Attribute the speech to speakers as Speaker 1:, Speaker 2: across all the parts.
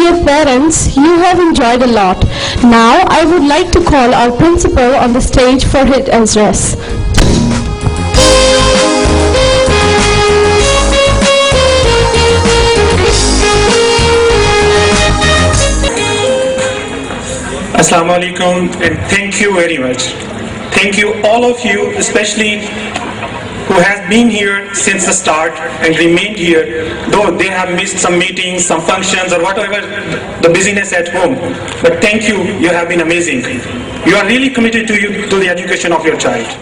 Speaker 1: Dear parents, you have enjoyed a lot. Now I would like to call our principal on the stage for his address.
Speaker 2: Assalamu alaikum and thank you very much. Thank you all of you, especially who has been here since the start and remained here, though they have missed some meetings, some functions or whatever the busyness at home. But thank you, you have been amazing. You are really committed to the education of your child.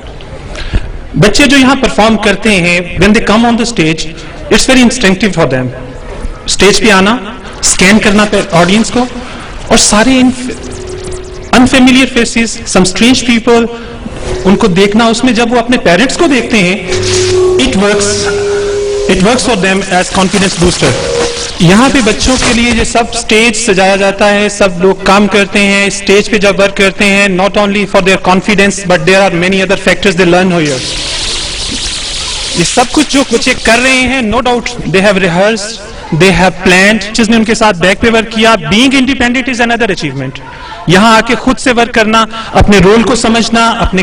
Speaker 3: बच्चे जो यहाँ perform करते हैं, when they come on the stage, it's very instinctive for them. Stage पे आना, scan करना audience को, और सारे unfamiliar faces, some strange people, उनको देखना, उसमें जब वो अपने पेरेंट्स को देखते हैं, it works for them as confidence booster. यहाँ पे बच्चों के लिए ये सब स्टेज सजाया जाता है, सब लोग काम करते हैं स्टेज पे जब वर्क करते हैं, not only for their confidence but there are many other factors they learn here. ये सब कुछ जो बच्चे कर रहे हैं, no doubt they have rehearsed, they have planned, जिसने उनके साथ बैक पे वर्क किया. Being independent is another achievement. यहाँ आके खुद से वर्क करना, अपने रोल को समझना, अपने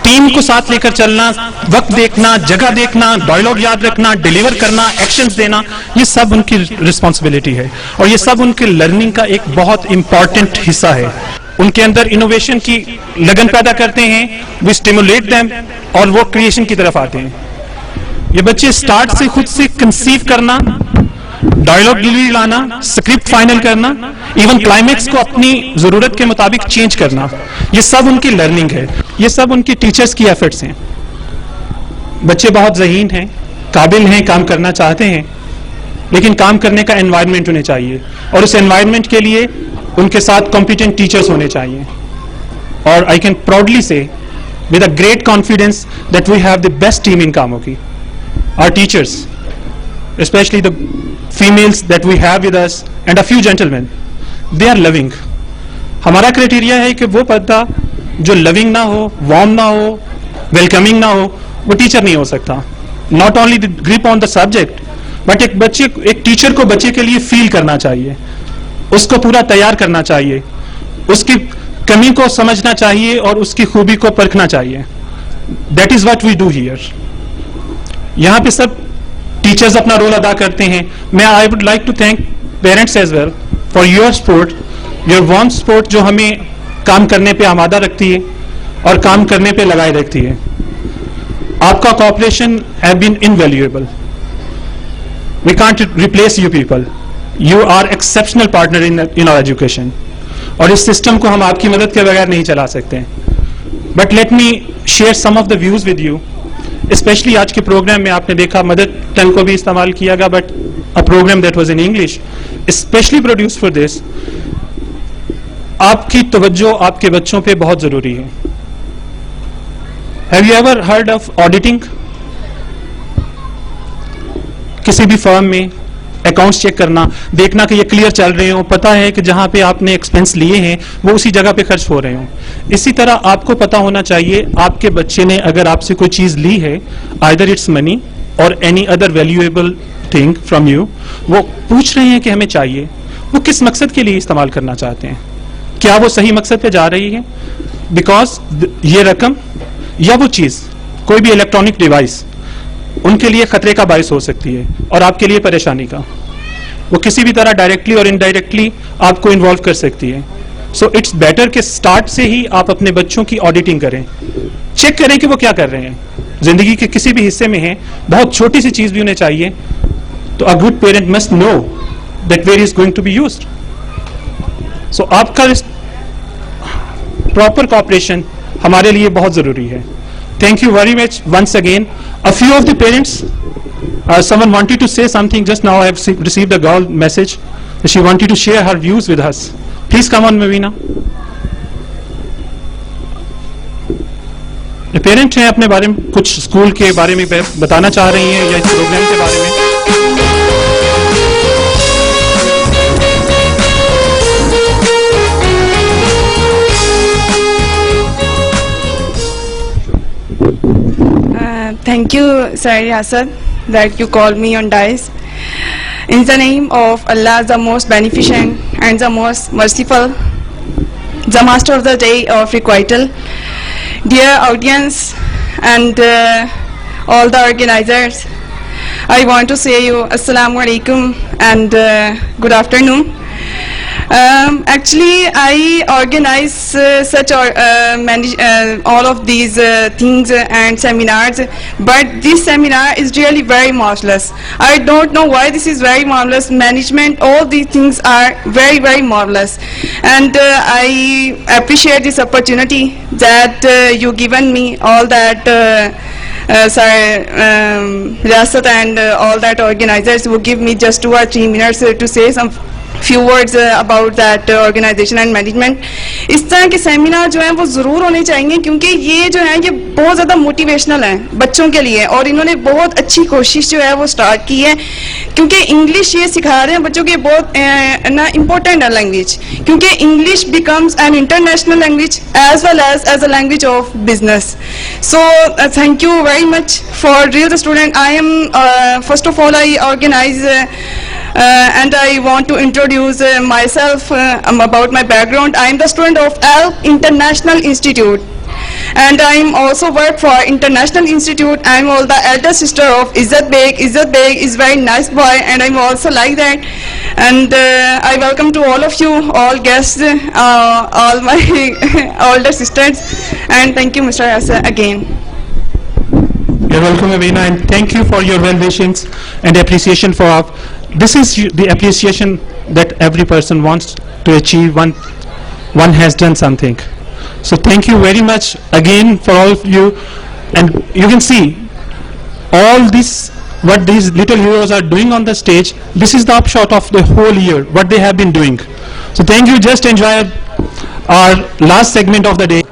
Speaker 3: टीम को साथ लेकर चलना, वक्त देखना, जगह देखना, डायलॉग याद रखना, डिलीवर करना, एक्शंस देना, ये सब उनकी रिस्पॉन्सिबिलिटी है और ये सब उनके लर्निंग का एक बहुत इंपॉर्टेंट हिस्सा है. उनके अंदर इनोवेशन की लगन पैदा करते हैं, वी स्टिमुलेट देम और वो क्रिएशन की तरफ आते हैं. ये बच्चे स्टार्ट से खुद से कंसीव करना, डायलॉग डिलीवरी लाना, स्क्रिप्ट फाइनल करना, इवन क्लाइमेक्स को अपनी जरूरत के मुताबिक चेंज करना, ये सब उनकी लर्निंग है. ये सब उनकी टीचर्स की एफर्ट्स हैं. बच्चे बहुत ज़हीन हैं, काबिल हैं, काम करना चाहते हैं, लेकिन काम करने का एनवायरनमेंट होने चाहिए और उस एनवायरनमेंट के लिए उनके साथ कॉम्पिटेंट टीचर्स होने चाहिए. और I can proudly say with a great confidence that we have the best team in Kamoke. Our teachers, especially the females that we have with us and a few gentlemen, they are loving. हमारा criteria है कि वो पर्दा जो loving ना हो, warm ना हो, वेलकमिंग ना हो, वो टीचर नहीं हो सकता. Not only the grip on the subject but एक टीचर को बच्चे के लिए फील करना चाहिए, उसको पूरा तैयार करना चाहिए, उसकी कमी को समझना चाहिए और उसकी खूबी को परखना चाहिए. That is what we do here. यहाँ पे सब टीचर्स अपना रोल अदा करते हैं. मैं I would like to thank parents as well for your support, your warm support जो हमें काम करने पे आमादा रखती है और काम करने पे लगाए रखती है. आपका cooperation have been invaluable. We can't replace you people. You are exceptional partner in our education और इस सिस्टम को हम आपकी मदद के बगैर नहीं चला सकते. But let me share some of the views with you. Specially आज के प्रोग्राम में आपने देखा मदर टंग को भी इस्तेमाल किया गया, but a program that was in English specially produce for this. आपकी तवज्जो आपके बच्चों पे बहुत जरूरी है. Have you ever heard of auditing? किसी भी फर्म में अकाउंट्स चेक करना, देखना कि ये क्लियर चल रहे हो, पता है कि जहां पे आपने एक्सपेंस लिए हैं वो उसी जगह पे खर्च हो रहे हो. इसी तरह आपको पता होना चाहिए आपके बच्चे ने अगर आपसे कोई चीज ली है, आइदर इट्स मनी और any other valuable thing from you, वो पूछ रहे हैं कि हमें चाहिए, वो किस मकसद के लिए इस्तेमाल करना चाहते हैं, क्या वो सही मकसद पे जा रही है? बिकॉज ये रकम या वो चीज, कोई भी इलेक्ट्रॉनिक डिवाइस उनके लिए खतरे का बायस हो सकती है और आपके लिए परेशानी का. वो किसी भी तरह डायरेक्टली और इनडायरेक्टली आपको इन्वॉल्व कर सकती है. सो इट्स बेटर कि स्टार्ट से ही आप अपने बच्चों की ऑडिटिंग करें, चेक करें कि वो क्या कर रहे हैं. जिंदगी के किसी भी हिस्से में है, बहुत छोटी सी चीज भी उन्हें चाहिए, तो a good parent must know that where is going to be used. So आपका प्रॉपर कोऑपरेशन हमारे लिए बहुत जरूरी है. Thank you very much once again. A few of the parents, someone wanted to say something just now. I have received a girl message. She wanted to share her views with us. Please come on, Mavina. ये parent हैं, अपने बारे में कुछ school के बारे में बताना चाह रही हैं या इस प्रोग्राम के बारे में.
Speaker 4: Thank you, Sir Yasser, that you called me on dais. In the name of Allah, the most beneficent and the most merciful, the master of the day of requital, dear audience and all the organizers, I want to say you Assalamu alaikum and good afternoon. Actually, I organize all of these things and seminars, but this seminar is really very marvelous. I don't know why this is very marvelous. Management, all these things are very, very marvelous. And I appreciate this opportunity that you given me, all that Riyasat and all that organizers who give me just 2 or 3 minutes to say some few words about that organization and management. اس طرح کے seminar جو ہیں وہ ضرور ہونے چاہیے کیونکہ یہ جو ہیں یہ بہت زیادہ موٹیویشنل ہیں بچوں کے لیے اور انہوں نے بہت اچھی کوشش جو ہے وہ سٹارٹ کی ہے کیونکہ انگلش یہ سکھا رہے ہیں بچوں کے بہت نا امپورٹنٹ ہے لینگویج کیونکہ English becomes an international language as well as a language of business. So thank you very much for real the student. I am first of all I organize and I want to introduce myself about my background. I am the student of ALP International Institute and I am also work for International Institute. I am all the elder sister of Izzat Beg. Izzat Beg is very nice boy and I am also like that. And I welcome to all of you, all guests, all my older sisters, and thank you Mr. Asa again.
Speaker 3: You're welcome, Avina, and thank you for your well wishes and appreciation for. This is the appreciation that every person wants to achieve. One has done something. So thank you very much again for all of you. And you can see all this, what these little heroes are doing on the stage. This is the upshot of the whole year, what they have been doing. So thank you. Just enjoy our last segment of the day.